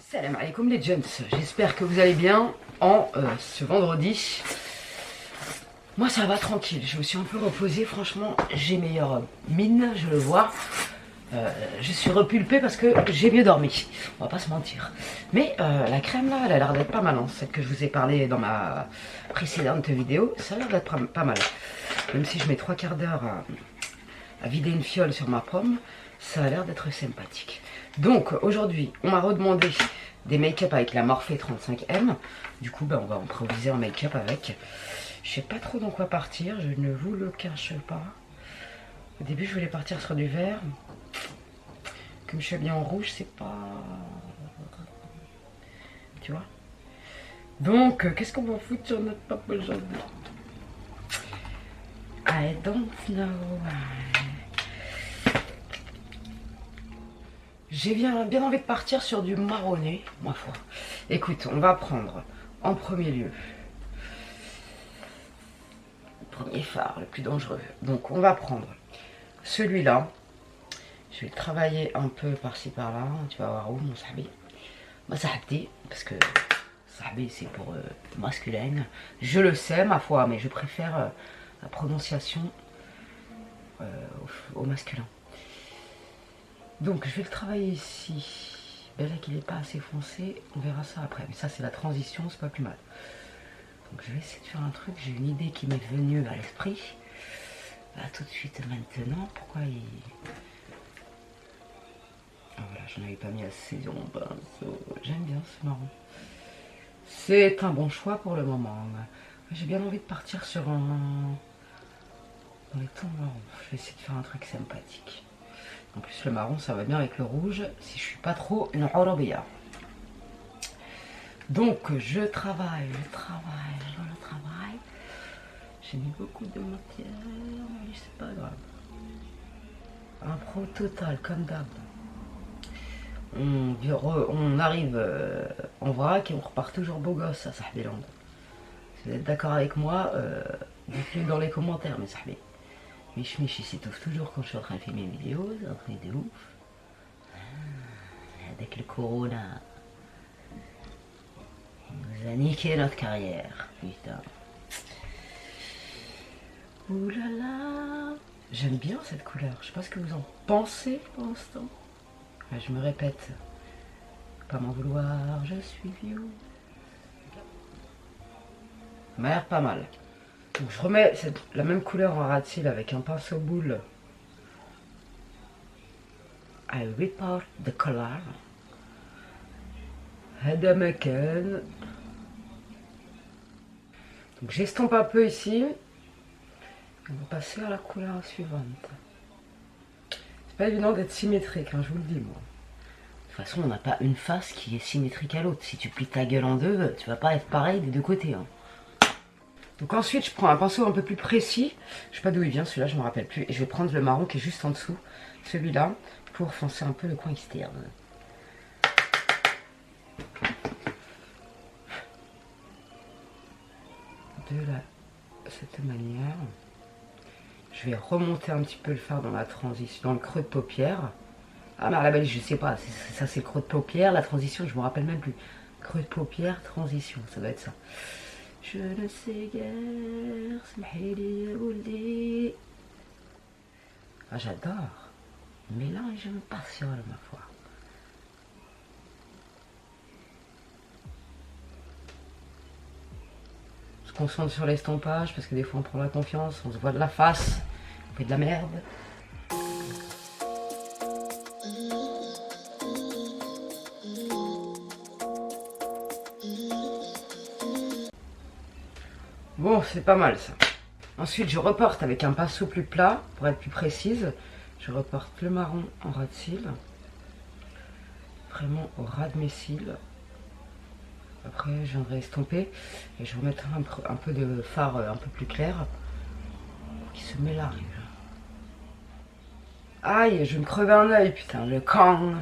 Salam alaikum les gents, j'espère que vous allez bien en ce vendredi. Moi ça va tranquille, je me suis un peu reposée, franchement j'ai meilleure mine, je le vois. Je suis repulpée parce que j'ai mieux dormi, on va pas se mentir. Mais la crème là, elle a l'air d'être pas mal, hein. Celle que je vous ai parlé dans ma précédente vidéo, ça a l'air d'être pas mal. Même si je mets 3 quarts d'heure à vider une fiole sur ma pomme, ça a l'air d'être sympathique. Donc aujourd'hui, on m'a redemandé des make-up avec la Morphe 35M. Du coup, on va improviser un make-up avec. Je sais pas trop dans quoi partir, je ne vous le cache pas. Au début, je voulais partir sur du vert. Comme je suis bien en rouge, c'est pas... Tu vois? Donc, qu'est-ce qu'on va foutre sur notre pape aujourd'hui? I don't know. J'ai bien envie de partir sur du marronné, ma foi. Écoute, on va prendre en premier lieu le premier fard, le plus dangereux. Donc on va prendre celui-là. Je vais le travailler un peu par-ci par-là. Tu vas voir où mon sahbi. Ma sahbi, parce que sahbi c'est pour masculin. Je le sais, ma foi, mais je préfère la prononciation au masculin. Donc je vais le travailler ici. Ben là qu'il n'est pas assez foncé, on verra ça après. Mais ça c'est la transition, c'est pas plus mal. Donc je vais essayer de faire un truc, j'ai une idée qui m'est venue à l'esprit. Là tout de suite maintenant, pourquoi il... Ah voilà, j'en avais pas mis assez sur mon pinceau. J'aime bien ce marron. C'est un bon choix pour le moment. J'ai bien envie de partir sur un... dans les tons marrons. Je vais essayer de faire un truc sympathique. En plus le marron ça va bien avec le rouge si je suis pas trop une Arabia. Donc je travaille. J'ai mis beaucoup de matière, mais c'est pas grave. Un pro total comme d'hab. On arrive en vrac et on repart toujours beau gosse à Sahbiland. Si vous êtes d'accord avec moi, dites-le dans les commentaires mes sahbis. Mich il s'étouffe toujours quand je suis en train de filmer une vidéo, c'est un truc de ouf. Avec le corona, il nous a niqué notre carrière, putain. Ouh là là, j'aime bien cette couleur, je sais pas ce que vous en pensez pour l'instant. Je me répète, pas m'en vouloir, je suis vieux. Ça m'a l'air pas mal. Donc je remets la même couleur en ras de cils avec un pinceau boule. I report the color. Hada Makan. Donc j'estompe un peu ici. On va passer à la couleur suivante. C'est pas évident d'être symétrique, hein, je vous le dis moi. De toute façon on n'a pas une face qui est symétrique à l'autre. Si tu plies ta gueule en deux, tu vas pas être pareil des deux côtés. Hein. Donc ensuite je prends un pinceau un peu plus précis, je sais pas d'où il vient celui-là, je me rappelle plus, et je vais prendre le marron qui est juste en dessous, celui-là, pour foncer un peu le coin externe. De cette manière, je vais remonter un petit peu le fard dans la transition, dans le creux de paupière. Ah mais à la belle je sais pas, ça c'est le creux de paupière, la transition je me rappelle même plus. Creux de paupière, transition, ça doit être ça. Je ne sais guère, ah j'adore, mais là je me passionne ma foi. On se concentre sur l'estompage parce que des fois on prend la confiance, on se voit de la face, on fait de la merde. Bon, c'est pas mal ça. Ensuite, je reporte avec un pinceau plus plat, pour être plus précise. Je reporte le marron en ras de cils. Vraiment au ras de mes cils. Après, je viendrai estomper. Et je remettrai un peu de fard un peu plus clair. Pour qu'il se mélange. Aïe, je vais me crever un œil, putain, le kang.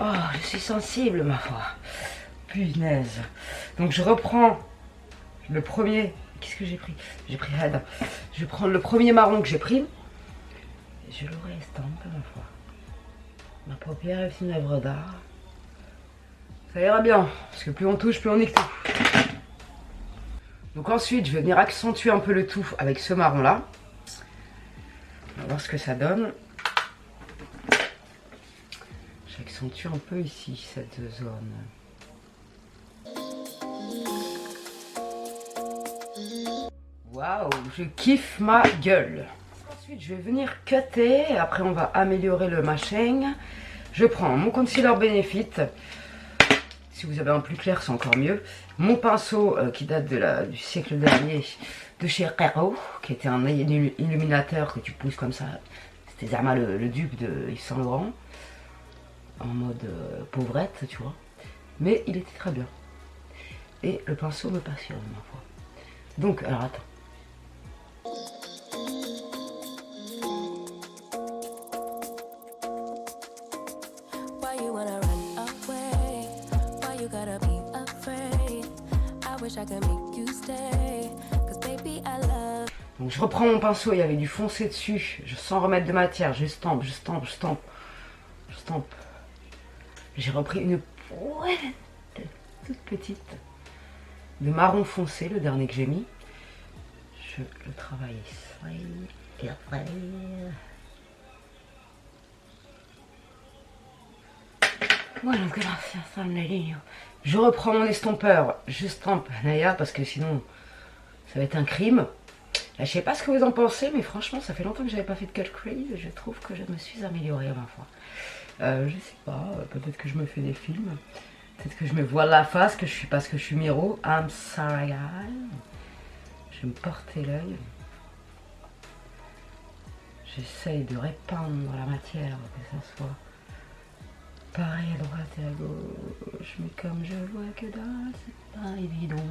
Oh, je suis sensible, ma foi. Punaise. Donc je reprends le premier. Qu'est-ce que j'ai pris? J'ai pris Red. Je vais prendre le premier marron que j'ai pris. Et je l'aurai estampe ma foi. Ma paupière est une œuvre d'art. Ça ira bien, parce que plus on touche, plus on nique tout. Donc ensuite, je vais venir accentuer un peu le tout avec ce marron là. On va voir ce que ça donne. J'accentue un peu ici, cette zone. Waouh, je kiffe ma gueule. Ensuite, je vais venir cutter. Après, on va améliorer le machin. Je prends mon concealer Benefit. Si vous avez un plus clair, c'est encore mieux. Mon pinceau qui date du siècle dernier de chez Kero, qui était un illuminateur que tu pousses comme ça. C'était Zama le dupe de Yves Saint Laurent. En mode pauvrette, tu vois. Mais il était très bien. Et le pinceau me passionne, ma foi. Donc, alors attends. Donc je reprends mon pinceau, il y avait du foncé dessus, sans remettre de matière, je stampe. J'ai repris une pointe toute petite de marron foncé, le dernier que j'ai mis. Je le travaille ici, et après... Voilà, donc là, ça me la ligne. Je reprends mon estompeur, je stampe Naya parce que sinon ça va être un crime. Là, je sais pas ce que vous en pensez, mais franchement, ça fait longtemps que j'avais pas fait de cut crease. Je trouve que je me suis améliorée à ma fois. Je sais pas, peut-être que je me fais des films. Peut-être que je me voile la face, que je suis parce que je suis Miro. I'm sorry, guys. Je vais me porter l'œil. J'essaye de répandre la matière, que ça soit pareil à droite et à gauche. Mais comme je vois que là, c'est pas évident.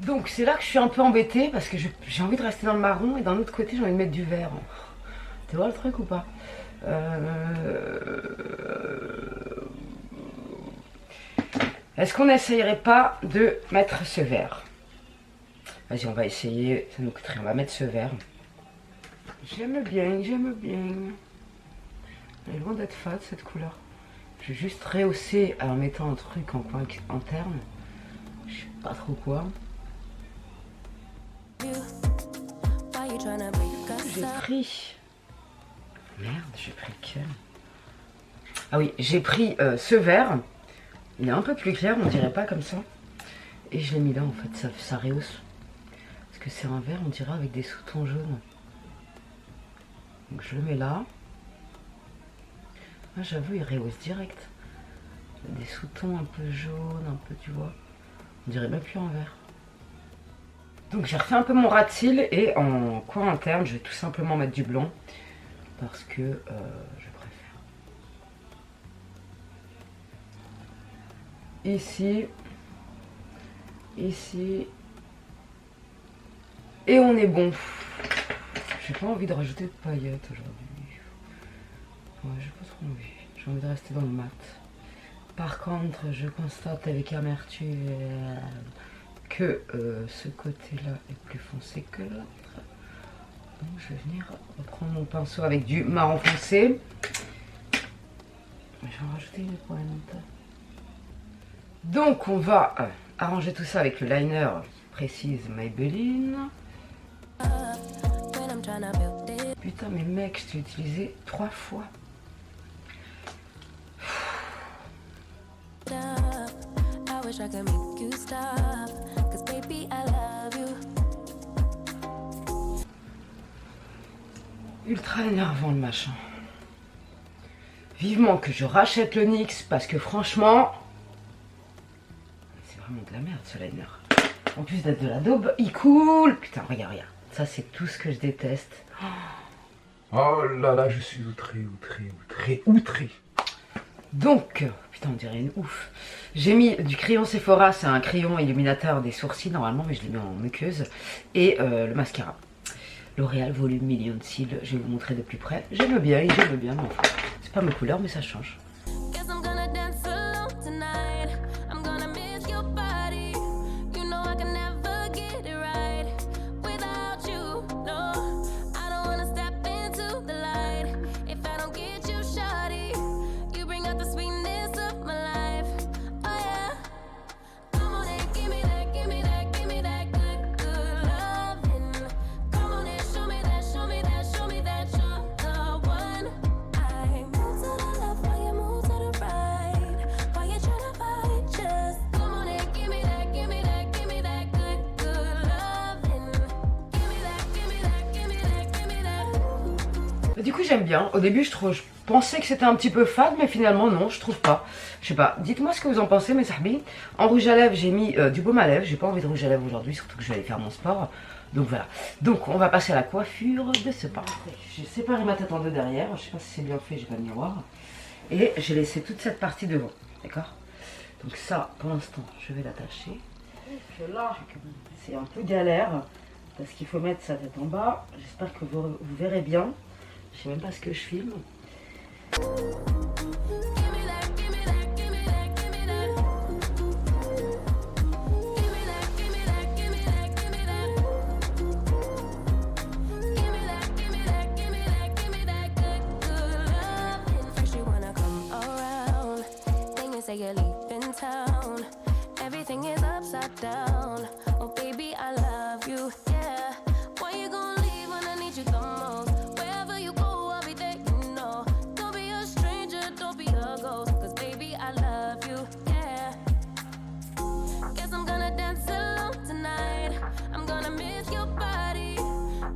Donc c'est là que je suis un peu embêtée parce que j'ai envie de rester dans le marron et d'un autre côté j'ai envie de mettre du vert. Tu vois le truc ou pas? Est-ce qu'on n'essayerait pas de mettre ce vert? Vas-y, on va essayer, ça nous coûterait, on va mettre ce vert. J'aime bien, j'aime bien. Elle est loin d'être fade cette couleur. Je vais juste rehausser en mettant un truc en coin interne. Je sais pas trop quoi. J'ai pris... Merde, j'ai pris quel? Ah oui, j'ai pris ce vert. Il est un peu plus clair, on dirait pas comme ça. Et je l'ai mis là en fait, ça rehausse. Parce que c'est un vert, on dirait avec des sous-tons jaunes. Donc je le mets là. Ah, j'avoue, il rehausse direct. Des sous-tons un peu jaunes, un peu, tu vois. On dirait même plus un vert. Donc j'ai refait un peu mon ras de cils et en coin interne, je vais tout simplement mettre du blanc. Parce que je préfère. Ici. Ici. Et on est bon. J'ai pas envie de rajouter de paillettes aujourd'hui. Ouais, j'ai pas trop envie. J'ai envie de rester dans le mat. Par contre, je constate avec amertume que ce côté-là est plus foncé que l'autre. Donc je vais venir reprendre mon pinceau avec du marron foncé. Je vais en rajouter une pointe. Donc on va arranger tout ça avec le liner Précise Maybelline. Putain mais mec, je t'ai utilisé 3 fois. Ultra énervant le machin. Vivement que je rachète le NYX parce que franchement, c'est vraiment de la merde ce liner. En plus d'être de la daube, il coule. Putain, regarde, regarde. Ça, c'est tout ce que je déteste. Oh là là, je suis outré. Donc, putain, on dirait une ouf. J'ai mis du crayon Sephora, c'est un crayon illuminateur des sourcils normalement, mais je l'ai mis en muqueuse. Et le mascara. L'Oréal Volume Million de Cils, je vais vous montrer de plus près. J'aime bien, mais enfin, c'est pas ma couleur, mais ça change. out the sweetness of my life. Oh yeah. Come on and give me that, give me that, give me that good, good loving. Come on and show me that, show me that, show me that you're the one. I move to the left while you move to the right. While you tryna fight, just come on and give me that, give me that, give me that good, good loving. Give me that, give me that, give me that, give me that. Du coup j'aime bien. Au début je pensais que c'était un petit peu fade, mais finalement non, je trouve pas. Je sais pas, dites-moi ce que vous en pensez mes sahbis. En rouge à lèvres j'ai mis du baume à lèvres. J'ai pas envie de rouge à lèvres aujourd'hui, surtout que je vais aller faire mon sport. Donc voilà. Donc on va passer à la coiffure de ce pas. J'ai séparé ma tête en deux derrière. Je sais pas si c'est bien fait, j'ai pas de miroir. Et j'ai laissé toute cette partie devant. D'accord? Donc ça, pour l'instant, je vais l'attacher. Là, c'est un peu galère parce qu'il faut mettre sa tête en bas. J'espère que vous verrez bien. Je sais même pas ce que je filme. Give me that, give me that, give me that, give me that. Give me that, give me that, give me that, give me that. Give me that, give me that, give me that, give me that good, good loving. First you wanna come around, then you say you're leaving town. Everything is upside down. Oh baby, I love you, yeah. Why you gonna leave when I need you the most? Wherever you go, I'll be there, you know. Don't be a stranger, don't be a ghost. Cause baby, I love you, yeah. Guess I'm gonna dance alone tonight. I'm gonna miss your body.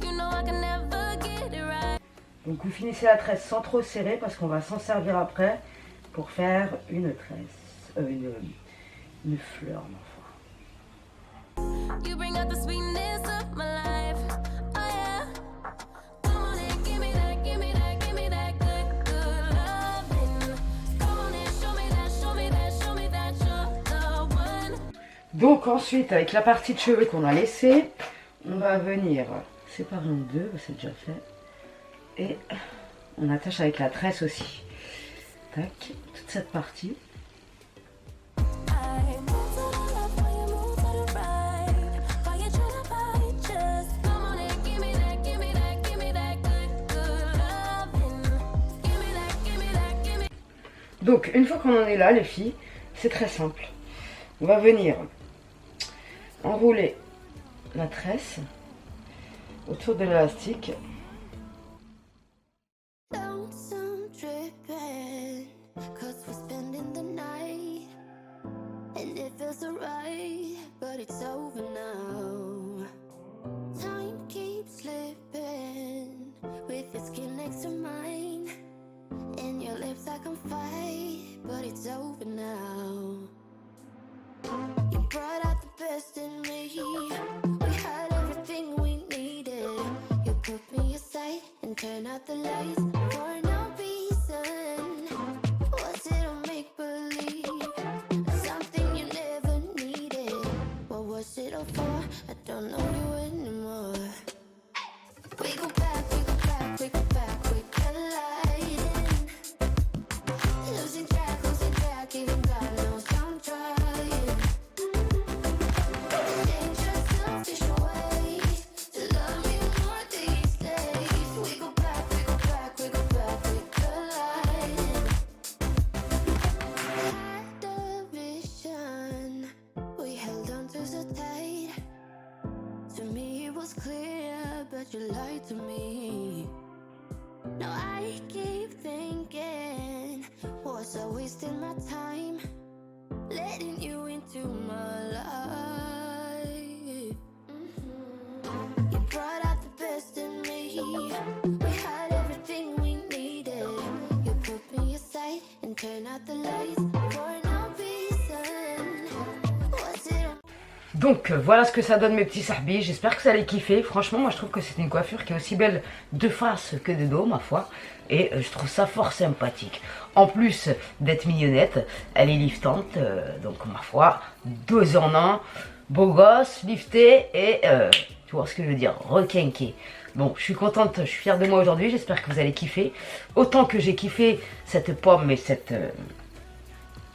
You know I can never get it right. Donc vous finissez la tresse sans trop serrer parce qu'on va s'en servir après pour faire une tresse, une fleur, mon enfant. You bring out the sweetness of my life. Oh yeah. Come on and give me that, give me that, give me that good, good loving. Come on and show me that, show me that, show me that you're the one. Donc ensuite, avec la partie de cheveux qu'on a laissée, on va venir séparer en deux, c'est déjà fait. Et on attache avec la tresse aussi. Tac, toute cette partie. I move to the left while you move to the right. While you tryna fight, just come on and give me that, give me that, give me that good, good loving. Give me that, give me that, give me. Donc une fois qu'on en est là les filles, c'est très simple. On va venir enrouler la tresse autour de l'élastique. Don't sound tripping, 'cause we're spending the night. And it feels alright, but it's over now. Time keeps slipping, with your skin next to mine. And your lips I can fight, but it's over now. You brought out the best in me. We had everything we needed. You put me aside and turn out the lights for no reason. Was it a make-believe? Something you never needed. What was it all for? I don't know you anymore. We go back, we go back, we go back, we colliding. Losing track, even God knows I'm trying. Dangerous, selfish ways to love me more these days. We go back, we go back, we go back, we colliding. Had a vision, we held on to so tight. To me it was clear, but you lied to me. Now I keep thinking, was I wasting my time letting you into my life? You brought out the best in me. We had everything we needed. You put me aside and turn out the lights for no reason. Was it a Donc voilà ce que ça donne mes petits sahbis, j'espère que vous allez kiffer. Franchement moi je trouve que c'est une coiffure qui est aussi belle de face que de dos ma foi. Et je trouve ça fort sympathique. En plus d'être mignonnette, elle est liftante, donc ma foi, 2 en 1, beau gosse, lifté et tu vois ce que je veux dire, requinqué. Bon, je suis contente, je suis fière de moi aujourd'hui, j'espère que vous allez kiffer. Autant que j'ai kiffé cette pomme et cette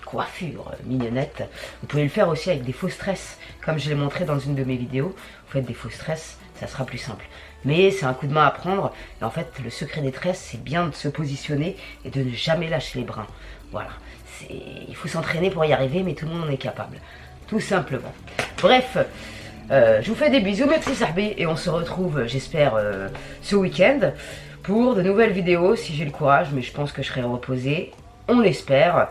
coiffure mignonnette. Vous pouvez le faire aussi avec des fausses tresses, comme je l'ai montré dans une de mes vidéos. Vous faites des fausses tresses, ça sera plus simple. mais c'est un coup de main à prendre. Et en fait, le secret des tresses, c'est bien de se positionner et de ne jamais lâcher les brins. Voilà, il faut s'entraîner pour y arriver, mais tout le monde en est capable. Tout simplement. Bref, je vous fais des bisous, mes petits sahbis, et on se retrouve, j'espère, ce week-end pour de nouvelles vidéos, si j'ai le courage, mais je pense que je serai reposée, on l'espère.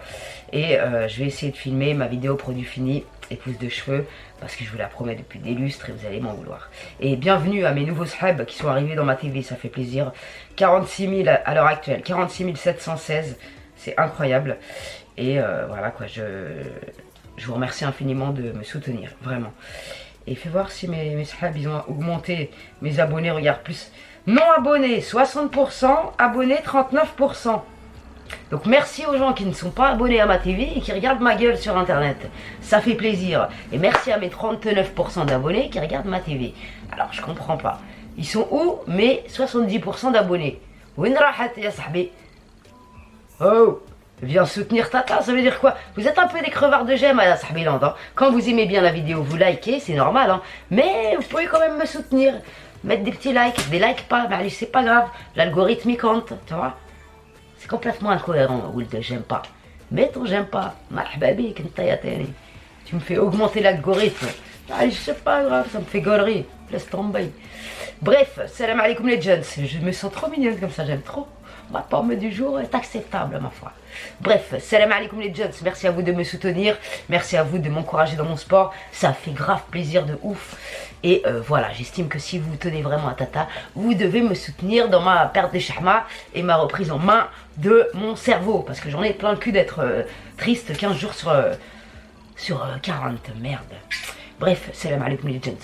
Et je vais essayer de filmer ma vidéo produit fini, épouse de cheveux, parce que je vous la promets depuis des lustres et vous allez m'en vouloir. Et bienvenue à mes nouveaux sahbs qui sont arrivés dans ma TV, ça fait plaisir. 46 000 à l'heure actuelle, 46 716, c'est incroyable. Et voilà quoi, je vous remercie infiniment de me soutenir, vraiment. Et fais voir si mes sahbs, ils ont augmenté, mes abonnés, regarde plus. Non abonnés, 60%, abonnés, 39%. Donc merci aux gens qui ne sont pas abonnés à ma TV et qui regardent ma gueule sur internet. Ça fait plaisir. Et merci à mes 39% d'abonnés qui regardent ma TV. Alors je comprends pas. Ils sont où mes 70% d'abonnés? Win rahat ya sahbi? Oh, viens soutenir Tata, ça veut dire quoi? Vous êtes un peu des crevards de j'aime à la Sahbiland, hein. Quand vous aimez bien la vidéo, vous likez, c'est normal, hein. Mais vous pouvez quand même me soutenir. Mettre des petits likes, des likes pas, mais c'est pas grave. L'algorithme il compte, tu vois. C'est complètement incohérent, Wild, j'aime pas. Mais ton j'aime pas, tu me fais augmenter l'algorithme. C'est pas grave, ça me fait gaulerie. Laisse tomber. Bref, salam alaikum les jeunes. Je me sens trop mignonne comme ça, j'aime trop. Ma forme du jour est acceptable, ma foi. Bref, salam alaikum les jeunes. Merci à vous de me soutenir. Merci à vous de m'encourager dans mon sport. Ça fait grave plaisir de ouf. Et voilà, j'estime que si vous tenez vraiment à Tata, vous devez me soutenir dans ma perte des chahma et ma reprise en main de mon cerveau. Parce que j'en ai plein le cul d'être triste 15 jours sur 40. Merde. Bref, salam alaikum les jeunes.